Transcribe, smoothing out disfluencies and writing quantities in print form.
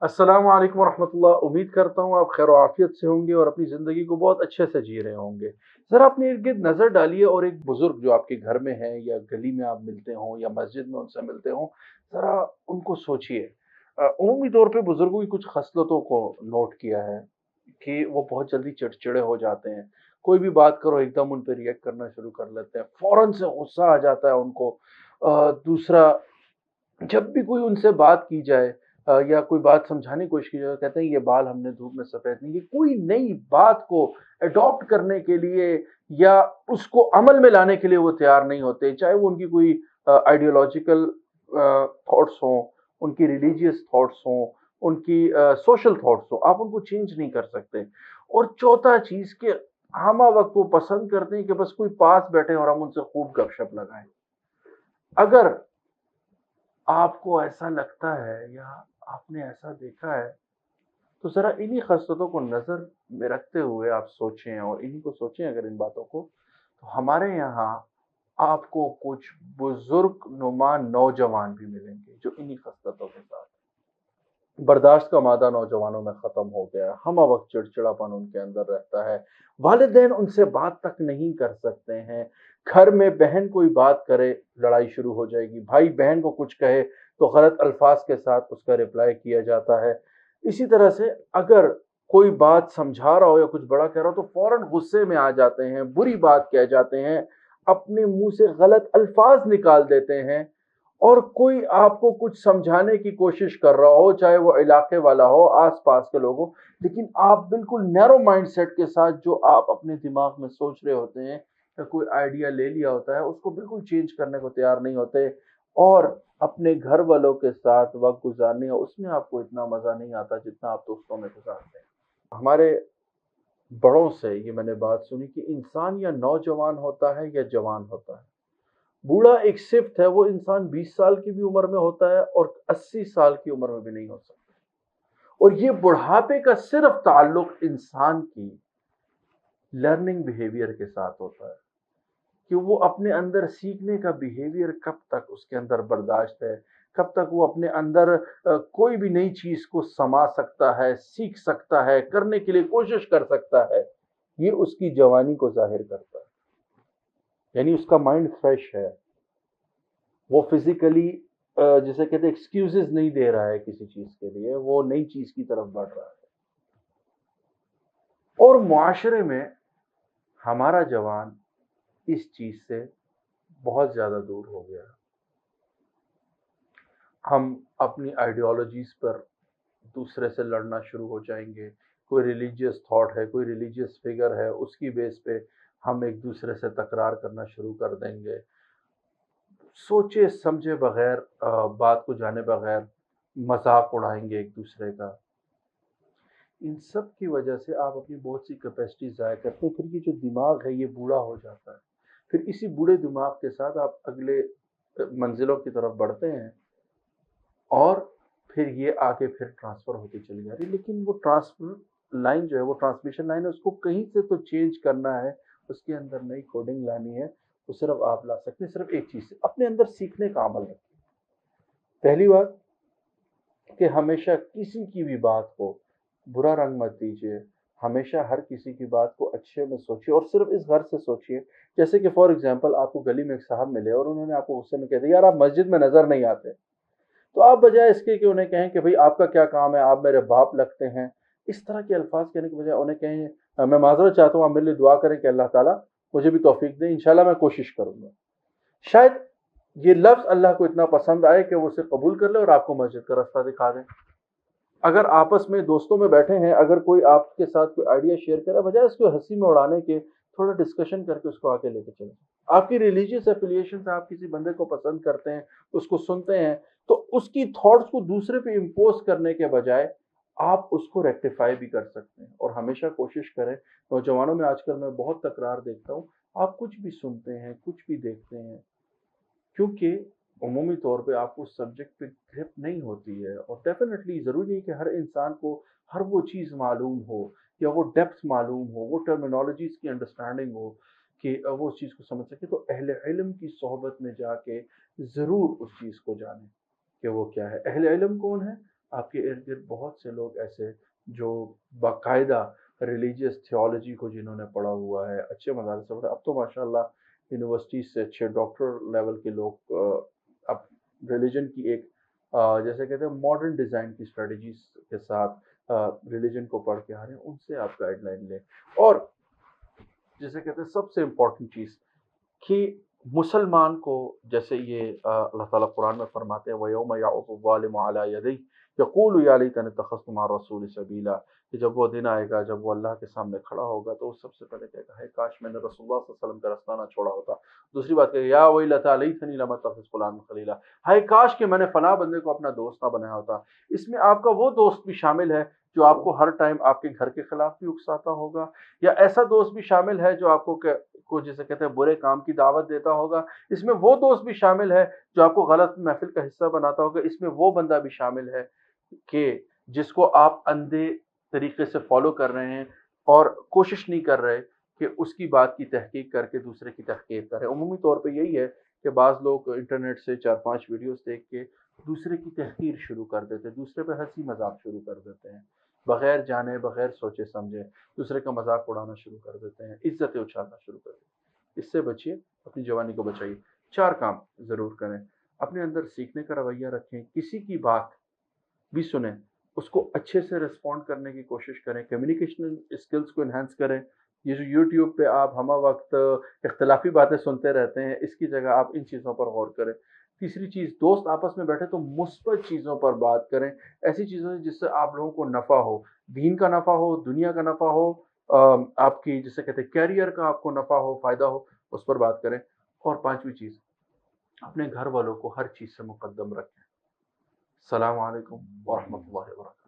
अस्सलाम वालेकुम वरहमतुल्लाह। उम्मीद करता हूँ आप खैर आफियत से होंगे और अपनी ज़िंदगी को बहुत अच्छे से जी रहे होंगे। ज़रा अपने इर्द-गिर्द नज़र डालिए और एक बुज़ुर्ग जो आपके घर में है या गली में आप मिलते हों या मस्जिद में उनसे मिलते हों, ज़रा उनको सोचिए। अमूमी तौर पे बुज़ुर्गों की कुछ ख़स्लतों को नोट किया है कि वो बहुत जल्दी चिड़चिड़े हो जाते हैं। कोई भी बात करो एकदम उन पे रिएक्ट करना शुरू कर लेते हैं, फ़ौरन से गुस्सा आ जाता है उनको। दूसरा, जब भी कोई उनसे बात की जाए या कोई बात समझाने की कोशिश की जाए, कहते हैं ये बाल हमने धूप में सफ़ेद नहीं किए। कोई नई बात को अडॉप्ट करने के लिए या उसको अमल में लाने के लिए वो तैयार नहीं होते, चाहे वो उनकी कोई आइडियोलॉजिकल थॉट्स हों, उनकी रिलीजियस थॉट्स हों, उनकी सोशल थॉट्स हों, आप उनको चेंज नहीं कर सकते। और चौथा चीज़ कि हमा वक्त वो पसंद करते हैं कि बस कोई पास बैठे और हम उनसे खूब गपशप लगाएं। अगर आपको ऐसा लगता है या आपने ऐसा देखा है, तो ज़रा इन्हीं ख़ासियतों को नज़र में रखते हुए आप सोचें और इन्हीं को सोचें अगर इन बातों को, तो हमारे यहाँ आपको कुछ बुज़ुर्ग नुमा नौजवान भी मिलेंगे, जो इन्हीं ख़ासियतों के साथ बर्दाश्त का मादा नौजवानों में ख़त्म हो गया है, हमा वक्त चिड़चिड़ापन उनके अंदर रहता है, वालिदैन उनसे बात तक नहीं कर सकते हैं, घर में बहन कोई बात करे लड़ाई शुरू हो जाएगी, भाई बहन को कुछ कहे तो गलत अल्फाज के साथ उसका रिप्लाई किया जाता है। इसी तरह से अगर कोई बात समझा रहा हो या कुछ बड़ा कह रहा हो तो फौरन गुस्से में आ जाते हैं, बुरी बात कह जाते हैं, अपने मुंह से गलत अल्फाज निकाल देते हैं। और कोई आपको कुछ समझाने की कोशिश कर रहा हो, चाहे वो इलाके वाला हो, आस-पास के लोग हों, लेकिन आप बिल्कुल नैरो माइंडसेट के साथ जो आप अपने दिमाग में सोच रहे होते हैं या कोई आइडिया ले लिया होता है, उसको बिल्कुल चेंज करने को तैयार नहीं होते और अपने घर वालों के साथ वक़्त गुज़ारने या उसमें आपको इतना मज़ा नहीं आता जितना आप दोस्तों में गुज़ारते हैं। हमारे बड़ों से ये मैंने बात सुनी कि इंसान या नौजवान होता है या जवान होता है। बूढ़ा एक सिफ्त है, वो इंसान 20 साल की भी उम्र में होता है और 80 साल की उम्र में भी नहीं हो सकता। और ये बुढ़ापे का सिर्फ ताल्लुक इंसान की लर्निंग बिहेवियर के साथ होता है कि वो अपने अंदर सीखने का बिहेवियर कब तक उसके अंदर बर्दाश्त है, कब तक वो अपने अंदर कोई भी नई चीज़ को समा सकता है, सीख सकता है, करने के लिए कोशिश कर सकता है। ये उसकी जवानी को ज़ाहिर करता है। यानी उसका माइंड फ्रेश है। वो फिज़िकली जिसे कहते हैं एक्सक्यूज़ेज़ नहीं दे रहा है किसी चीज़ के लिए, वो नई चीज़ की तरफ बढ़ रहा है। और मुआशरे में हमारा जवान इस चीज़ से बहुत ज़्यादा दूर हो गया। हम अपनी आइडियोलॉजीज़ पर दूसरे से लड़ना शुरू हो जाएँगे। कोई रिलीजियस थॉट है, कोई रिलीजियस फिगर है, उसकी बेस पे हम एक-दूसरे से तकरार करना शुरू कर देंगे। सोचे समझे बगैर बात को जाने बगैर मज़ाक उड़ाएँगे एक-दूसरे का। इन सब की वजह से आप अपनी बहुत सी कैपेसिटी ज़ाया करते हैं, फिर ये जो दिमाग है ये बूढ़ा हो जाता है। फिर इसी बूढ़े दिमाग के साथ आप अगले मंज़िलों की तरफ बढ़ते हैं और फिर ये आगे फिर ट्रांसफ़र होती चली जा रही है। लेकिन वो ट्रांसफ़र लाइन जो है, वो ट्रांसमिशन लाइन है, उसको कहीं से तो चेंज करना है, उसके अंदर नई कोडिंग लानी है, वो सिर्फ़ आप ला सकते हैं, सिर्फ़ एक चीज़ से, अपने अंदर सीखने का अमल रखें। पहली बात कि हमेशा किसी की भी बात को बुरा रंग मत दीजिए। हमेशा हर किसी की बात को अच्छे में सोचिए और सिर्फ़ इस गर्ज़ से सोचिए, जैसे कि फ़ॉर एग्ज़ाम्पल आपको गली में एक साहब मिले और उन्होंने आपको गुस्से में कह दिया, "यार आप मस्जिद में नज़र नहीं आते।" तो आप बजाय इसके कि उन्हें कहें कि भई आपका क्या काम है, आप मेरे बाप लगते हैं। इस तरह के अल्फ़ाज़ कहने के बजाय उन्हें कहें मैं माज़रत चाहता हूँ, आप मेरे लिए दुआ करें कि अल्लाह ताला मुझे भी तौफ़ीक दे, इंशाअल्लाह मैं कोशिश करूँगा। शायद ये लफ्ज़ अल्लाह को इतना पसंद आए कि वो उसे कबूल कर ले और आपको मस्जिद का रास्ता दिखा दे। अगर आपस में दोस्तों में बैठे हैं, अगर कोई आपके साथ कोई आइडिया शेयर करे, बजाय उसको हँसी में उड़ाने के, थोड़ा डिस्कशन करके उसको आगे लेके चलें। आपकी रिलीजियस एफ़िलिएशन से आप किसी बंदे को पसंद करते हैं, उसको सुनते हैं, तो उसकी थॉट्स को दूसरे पे इम्पोज़ करने के बजाय आप उसको रेक्टिफ़ाई भी कर सकते हैं और हमेशा कोशिश करें। नौजवानों में आजकल मैं बहुत तकरार देखता हूँ, आप कुछ भी सुनते हैं, कुछ भी देखते हैं, क्योंकि अमूमी तौर पे आपको उस सब्जेक्ट पे ग्रिप नहीं होती है और डेफ़िनेटली ज़रूरी नहीं कि हर इंसान को हर वो चीज़ मालूम हो या वो डेप्थ मालूम हो, वो टर्मिनोलॉजीज़ की अंडरस्टैंडिंग हो कि वो उस चीज़ को समझ सके। तो अहले इल्म की सोहबत में जाके ज़रूर उस चीज़ को जानें कि वो क्या है। अहले इल्म कौन है? آپ کے ارد گرد بہت سے لوگ ایسے جو باقاعدہ ریلیجیس تھیولوجی کو جنہوں نے پڑھا ہوا ہے، اچھے مدارس سے پڑھا، اب تو ماشاءاللہ یونیورسٹیز سے اچھے ڈاکٹر لیول کے لوگ اب ریلیجن کی ایک جیسے کہتے ہیں ماڈرن ڈیزائن کی اسٹریٹجیز کے ساتھ ریلیجن کو پڑھ کے آ رہے ہیں، ان سے آپ گائیڈ لائن لیں۔ اور جیسے کہتے ہیں سب سے امپورٹنٹ چیز کہ مسلمان کو، جیسے یہ اللہ تعالیٰ قرآن میں فرماتے ہیں وَيَوْمَ يَعُضُ الظَّالِمُ عَلَىٰ يَدَيْهِ يَقُولُ يَا لَيْتَنِي اتَّخَذْتُ مَعَ الرَّسُولِ سَبِيلًا، کہ جب وہ دن آئے گا، جب وہ اللہ کے سامنے کھڑا ہوگا تو وہ سب سے پہلے کہے گا ہے کاش میں نے رسول اللہ صلی اللہ علیہ وسلم کا راستہ نہ چھوڑا ہوتا۔ دوسری بات کہ یا ویلتی لیتنی لم اتخذ فلانا خلیلا، ہے کاش کہ میں نے فلاں بندے کو اپنا دوست نہ بنایا ہوتا۔ اس میں آپ کا وہ دوست بھی شامل ہے جو آپ کو ہر ٹائم آپ کے گھر کے خلاف بھی اکساتا ہوگا، یا ایسا دوست بھی شامل ہے جو آپ کو جسے کہتے ہیں برے کام کی دعوت دیتا ہوگا۔ اس میں وہ دوست بھی شامل ہے جو آپ کو غلط محفل کا حصہ بناتا ہوگا۔ اس میں وہ بندہ بھی شامل ہے کہ جس کو آپ اندھے طریقے سے فالو کر رہے ہیں اور کوشش نہیں کر رہے کہ اس کی بات کی تحقیق کر کے دوسرے کی تحقیق کریں۔ عمومی طور پہ یہی ہے کہ بعض لوگ انٹرنیٹ سے 4-5 ویڈیوز دیکھ کے دوسرے کی تحقیر شروع کر دیتے ہیں، دوسرے پہ ہنسی مذاق شروع کر دیتے ہیں، بغیر جانے بغیر سوچے سمجھے دوسرے کا مذاق اڑانا شروع کر دیتے ہیں، عزتیں اچھالنا شروع کر دیتے ہیں۔ اس سے بچیے، اپنی جوانی کو بچائیے۔ 4 کام ضرور کریں، اپنے اندر سیکھنے کا رویہ رکھیں، کسی کی بات بھی سنیں، اس کو اچھے سے رسپونڈ کرنے کی کوشش کریں، کمیونیکیشن اسکلز کو انہینس کریں۔ یہ جو یوٹیوب پہ آپ ہمہ وقت اختلافی باتیں سنتے رہتے ہیں، اس کی جگہ آپ ان چیزوں پر غور کریں۔ تیسری چیز، دوست آپس میں بیٹھے تو مثبت چیزوں پر بات کریں، ایسی چیزوں جس سے آپ لوگوں کو نفع ہو، دین کا نفع ہو، دنیا کا نفع ہو، آپ کی جسے کہتے ہیں کیریئر کا آپ کو نفع ہو، فائدہ ہو، اس پر بات کریں۔ اور 5ویں چیز، اپنے گھر والوں کو ہر چیز سے مقدم رکھیں۔ السلام علیکم ورحمۃ اللہ وبرکاتہ۔